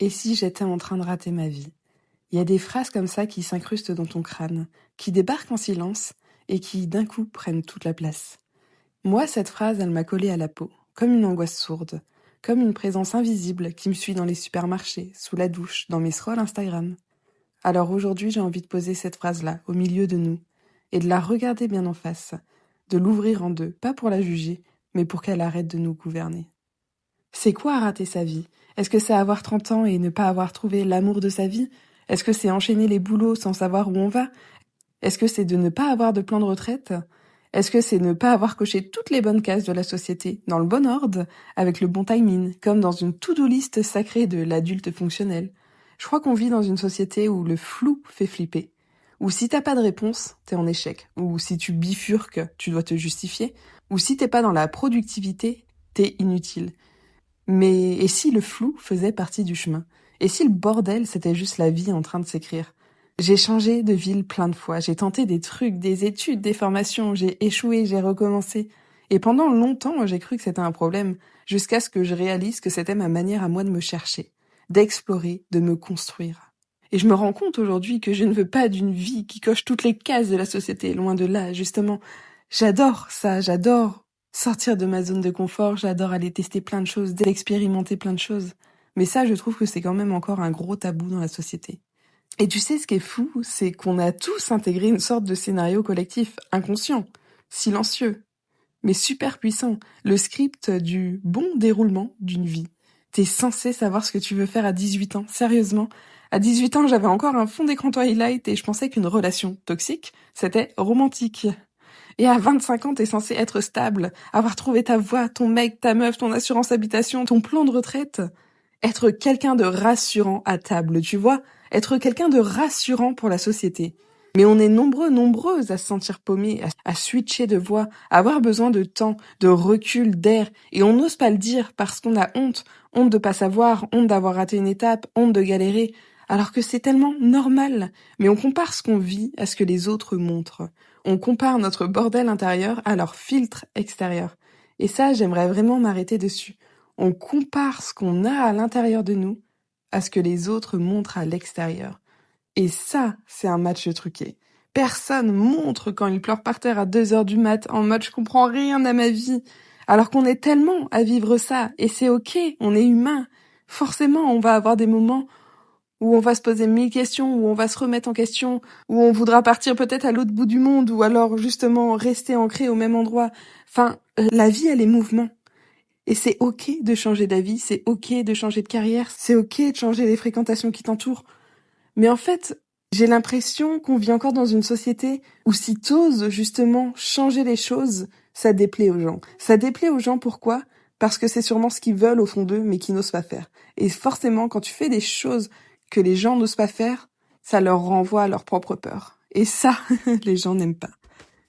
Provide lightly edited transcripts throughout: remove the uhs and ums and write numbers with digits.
Et si j'étais en train de rater ma vie? Il y a des phrases comme ça qui s'incrustent dans ton crâne, qui débarquent en silence et qui d'un coup prennent toute la place. Moi, cette phrase, elle m'a collé à la peau, comme une angoisse sourde, comme une présence invisible qui me suit dans les supermarchés, sous la douche, dans mes scrolls Instagram. Alors aujourd'hui, j'ai envie de poser cette phrase-là, au milieu de nous, et de la regarder bien en face, de l'ouvrir en deux, pas pour la juger, mais pour qu'elle arrête de nous gouverner. C'est quoi rater sa vie? Est-ce que c'est avoir 30 ans et ne pas avoir trouvé l'amour de sa vie? Est-ce que c'est enchaîner les boulots sans savoir où on va? Est-ce que c'est de ne pas avoir de plan de retraite? Est-ce que c'est ne pas avoir coché toutes les bonnes cases de la société, dans le bon ordre, avec le bon timing, comme dans une to-do list sacrée de l'adulte fonctionnel? Je crois qu'on vit dans une société où le flou fait flipper. Où si t'as pas de réponse, t'es en échec. Ou si tu bifurques, tu dois te justifier. Ou si t'es pas dans la productivité, t'es inutile. Mais et si le flou faisait partie du chemin? Et si le bordel, c'était juste la vie en train de s'écrire? J'ai changé de ville plein de fois, j'ai tenté des trucs, des études, des formations, j'ai échoué, j'ai recommencé. Et pendant longtemps, j'ai cru que c'était un problème, jusqu'à ce que je réalise que c'était ma manière à moi de me chercher, d'explorer, de me construire. Et je me rends compte aujourd'hui que je ne veux pas d'une vie qui coche toutes les cases de la société, loin de là, justement. J'adore ça, j'adore sortir de ma zone de confort, j'adore aller tester plein de choses, d'expérimenter plein de choses. Mais ça, je trouve que c'est quand même encore un gros tabou dans la société. Et tu sais, ce qui est fou, c'est qu'on a tous intégré une sorte de scénario collectif, inconscient, silencieux, mais super puissant, le script du bon déroulement d'une vie. T'es censé savoir ce que tu veux faire à 18 ans, sérieusement. À 18 ans, j'avais encore un fond d'écran Twilight et je pensais qu'une relation toxique, c'était romantique. Et à 25 ans, t'es censé être stable, avoir trouvé ta voie, ton mec, ta meuf, ton assurance habitation, ton plan de retraite. Être quelqu'un de rassurant à table, tu vois? Être quelqu'un de rassurant pour la société. Mais on est nombreuses à se sentir paumés, à switcher de voie, à avoir besoin de temps, de recul, d'air, et on n'ose pas le dire parce qu'on a honte. Honte de pas savoir, honte d'avoir raté une étape, honte de galérer. Alors que c'est tellement normal. Mais on compare ce qu'on vit à ce que les autres montrent. On compare notre bordel intérieur à leur filtre extérieur. Et ça, j'aimerais vraiment m'arrêter dessus. On compare ce qu'on a à l'intérieur de nous à ce que les autres montrent à l'extérieur. Et ça, c'est un match truqué. Personne montre quand il pleure par terre à 2 heures du mat en mode je comprends rien à ma vie. Alors qu'on est tellement à vivre ça. Et c'est ok, on est humain. Forcément, on va avoir des moments où on va se poser 1000 questions, où on va se remettre en question, où on voudra partir peut-être à l'autre bout du monde, ou alors justement rester ancré au même endroit. Enfin, la vie, elle est mouvement. Et c'est ok de changer d'avis, c'est ok de changer de carrière, c'est ok de changer les fréquentations qui t'entourent. Mais en fait, j'ai l'impression qu'on vit encore dans une société où si t'oses justement changer les choses, ça déplaît aux gens. Ça déplaît aux gens pourquoi? Parce que c'est sûrement ce qu'ils veulent au fond d'eux, mais qu'ils n'osent pas faire. Et forcément, quand tu fais des choses que les gens n'osent pas faire, ça leur renvoie à leur propre peur. Et ça, les gens n'aiment pas.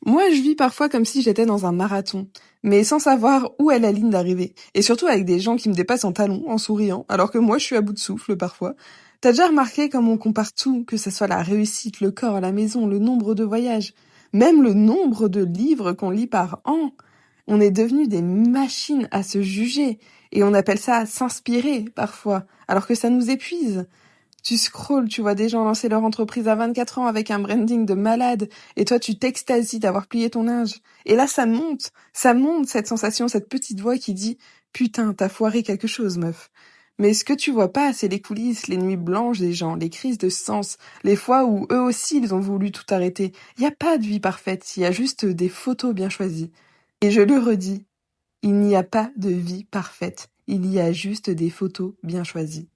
Moi, je vis parfois comme si j'étais dans un marathon, mais sans savoir où est la ligne d'arrivée. Et surtout avec des gens qui me dépassent en talons, en souriant, alors que moi, je suis à bout de souffle parfois. T'as déjà remarqué comme on compare tout, que ce soit la réussite, le corps, la maison, le nombre de voyages, même le nombre de livres qu'on lit par an. On est devenus des machines à se juger, et on appelle ça s'inspirer parfois, alors que ça nous épuise. Tu scrolles, tu vois des gens lancer leur entreprise à 24 ans avec un branding de malade, et toi tu t'extasies d'avoir plié ton linge. Et là ça monte cette sensation, cette petite voix qui dit « Putain, t'as foiré quelque chose, meuf ». Mais ce que tu vois pas, c'est les coulisses, les nuits blanches des gens, les crises de sens, les fois où eux aussi ils ont voulu tout arrêter. Il y a pas de vie parfaite, il y a juste des photos bien choisies. Et je le redis, il n'y a pas de vie parfaite, il y a juste des photos bien choisies.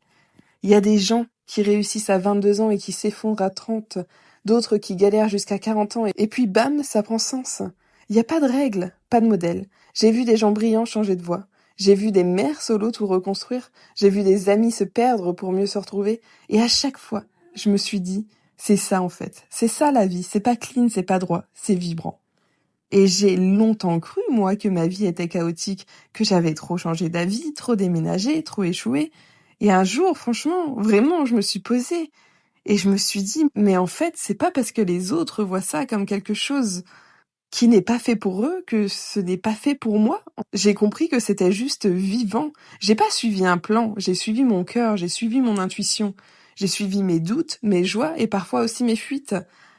Il y a des gens qui réussissent à 22 ans et qui s'effondrent à 30, d'autres qui galèrent jusqu'à 40 ans et puis bam, ça prend sens. Il n'y a pas de règles, pas de modèle. J'ai vu des gens brillants changer de voie. J'ai vu des mères solo tout reconstruire. J'ai vu des amis se perdre pour mieux se retrouver. Et à chaque fois, je me suis dit, c'est ça en fait. C'est ça la vie. C'est pas clean, c'est pas droit, c'est vibrant. Et j'ai longtemps cru, moi, que ma vie était chaotique, que j'avais trop changé d'avis, trop déménagé, trop échoué. Et un jour, franchement, vraiment, je me suis posée et je me suis dit, mais en fait, c'est pas parce que les autres voient ça comme quelque chose qui n'est pas fait pour eux, que ce n'est pas fait pour moi. J'ai compris que c'était juste vivant. J'ai pas suivi un plan, j'ai suivi mon cœur, j'ai suivi mon intuition. J'ai suivi mes doutes, mes joies et parfois aussi mes fuites.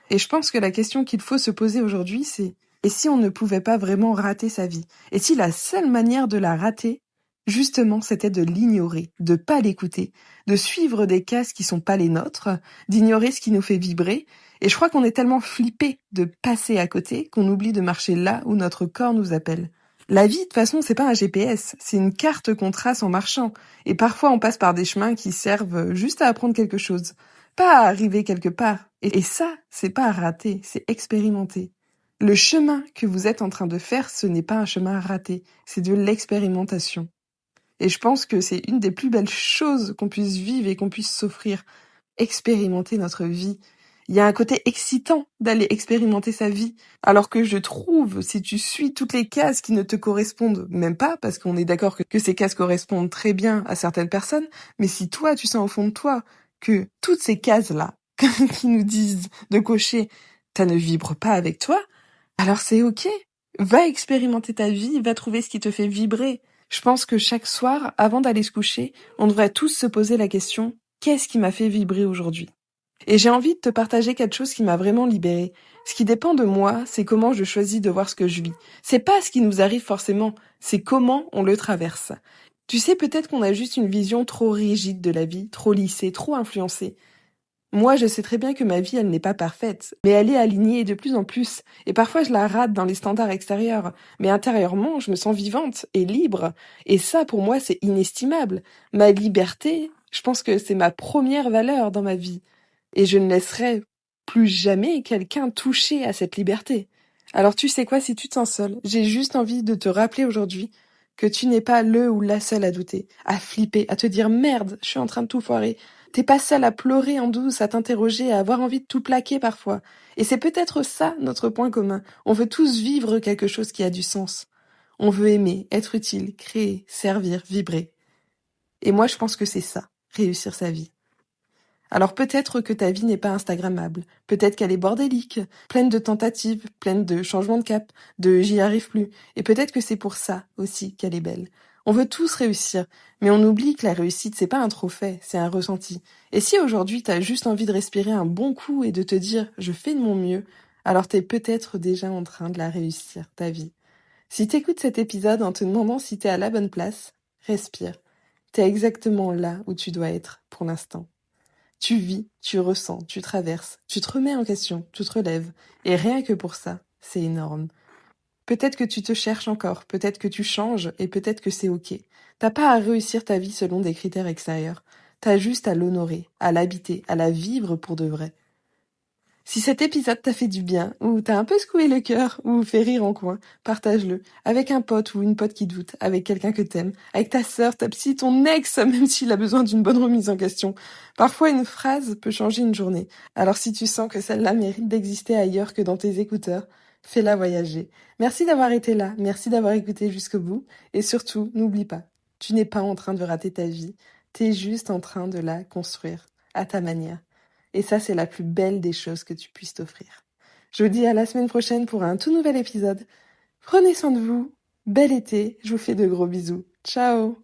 Et je pense que la question qu'il faut se poser aujourd'hui, c'est et si on ne pouvait pas vraiment rater sa vie? Et si la seule manière de la rater, justement, c'était de l'ignorer, de pas l'écouter, de suivre des cases qui sont pas les nôtres, d'ignorer ce qui nous fait vibrer. Et je crois qu'on est tellement flippé de passer à côté qu'on oublie de marcher là où notre corps nous appelle. La vie, de toute façon, c'est pas un GPS, c'est une carte qu'on trace en marchant. Et parfois, on passe par des chemins qui servent juste à apprendre quelque chose, pas à arriver quelque part. Et ça, c'est pas à rater, c'est expérimenter. Le chemin que vous êtes en train de faire, ce n'est pas un chemin à rater, c'est de l'expérimentation. Et je pense que c'est une des plus belles choses qu'on puisse vivre et qu'on puisse s'offrir. Expérimenter notre vie. Il y a un côté excitant d'aller expérimenter sa vie. Alors que je trouve, si tu suis toutes les cases qui ne te correspondent même pas, parce qu'on est d'accord que ces cases correspondent très bien à certaines personnes, mais si toi, tu sens au fond de toi que toutes ces cases-là qui nous disent de cocher, ça ne vibre pas avec toi, alors c'est ok. Va expérimenter ta vie, va trouver ce qui te fait vibrer. Je pense que chaque soir, avant d'aller se coucher, on devrait tous se poser la question: qu'est-ce qui m'a fait vibrer aujourd'hui? Et j'ai envie de te partager quelque chose qui m'a vraiment libérée. Ce qui dépend de moi, c'est comment je choisis de voir ce que je vis. C'est pas ce qui nous arrive forcément, c'est comment on le traverse. Tu sais, peut-être qu'on a juste une vision trop rigide de la vie, trop lissée, trop influencée. Moi, je sais très bien que ma vie, elle n'est pas parfaite, mais elle est alignée de plus en plus. Et parfois, je la rate dans les standards extérieurs. Mais intérieurement, je me sens vivante et libre. Et ça, pour moi, c'est inestimable. Ma liberté, je pense que c'est ma première valeur dans ma vie. Et je ne laisserai plus jamais quelqu'un toucher à cette liberté. Alors tu sais quoi, si tu te sens seul, j'ai juste envie de te rappeler aujourd'hui que tu n'es pas le ou la seule à douter, à flipper, à te dire merde, je suis en train de tout foirer. T'es pas seul à pleurer en douce, à t'interroger, à avoir envie de tout plaquer parfois. Et c'est peut-être ça notre point commun. On veut tous vivre quelque chose qui a du sens. On veut aimer, être utile, créer, servir, vibrer. Et moi je pense que c'est ça, réussir sa vie. Alors peut-être que ta vie n'est pas instagrammable, peut-être qu'elle est bordélique, pleine de tentatives, pleine de changements de cap, de j'y arrive plus, et peut-être que c'est pour ça aussi qu'elle est belle. On veut tous réussir, mais on oublie que la réussite c'est pas un trophée, c'est un ressenti. Et si aujourd'hui t'as juste envie de respirer un bon coup et de te dire je fais de mon mieux, alors t'es peut-être déjà en train de la réussir, ta vie. Si t'écoutes cet épisode en te demandant si t'es à la bonne place, respire. T'es exactement là où tu dois être pour l'instant. Tu vis, tu ressens, tu traverses, tu te remets en question, tu te relèves. Et rien que pour ça, c'est énorme. Peut-être que tu te cherches encore, peut-être que tu changes et peut-être que c'est ok. T'as pas à réussir ta vie selon des critères extérieurs. T'as juste à l'honorer, à l'habiter, à la vivre pour de vrai. Si cet épisode t'a fait du bien, ou t'a un peu secoué le cœur, ou fait rire en coin, partage-le. Avec un pote ou une pote qui doute, avec quelqu'un que t'aimes, avec ta sœur, ta psy, ton ex, même s'il a besoin d'une bonne remise en question. Parfois, une phrase peut changer une journée. Alors si tu sens que celle-là mérite d'exister ailleurs que dans tes écouteurs, fais-la voyager. Merci d'avoir été là, merci d'avoir écouté jusqu'au bout, et surtout, n'oublie pas, tu n'es pas en train de rater ta vie, t'es juste en train de la construire, à ta manière. Et ça, c'est la plus belle des choses que tu puisses t'offrir. Je vous dis à la semaine prochaine pour un tout nouvel épisode. Prenez soin de vous. Bel été. Je vous fais de gros bisous. Ciao.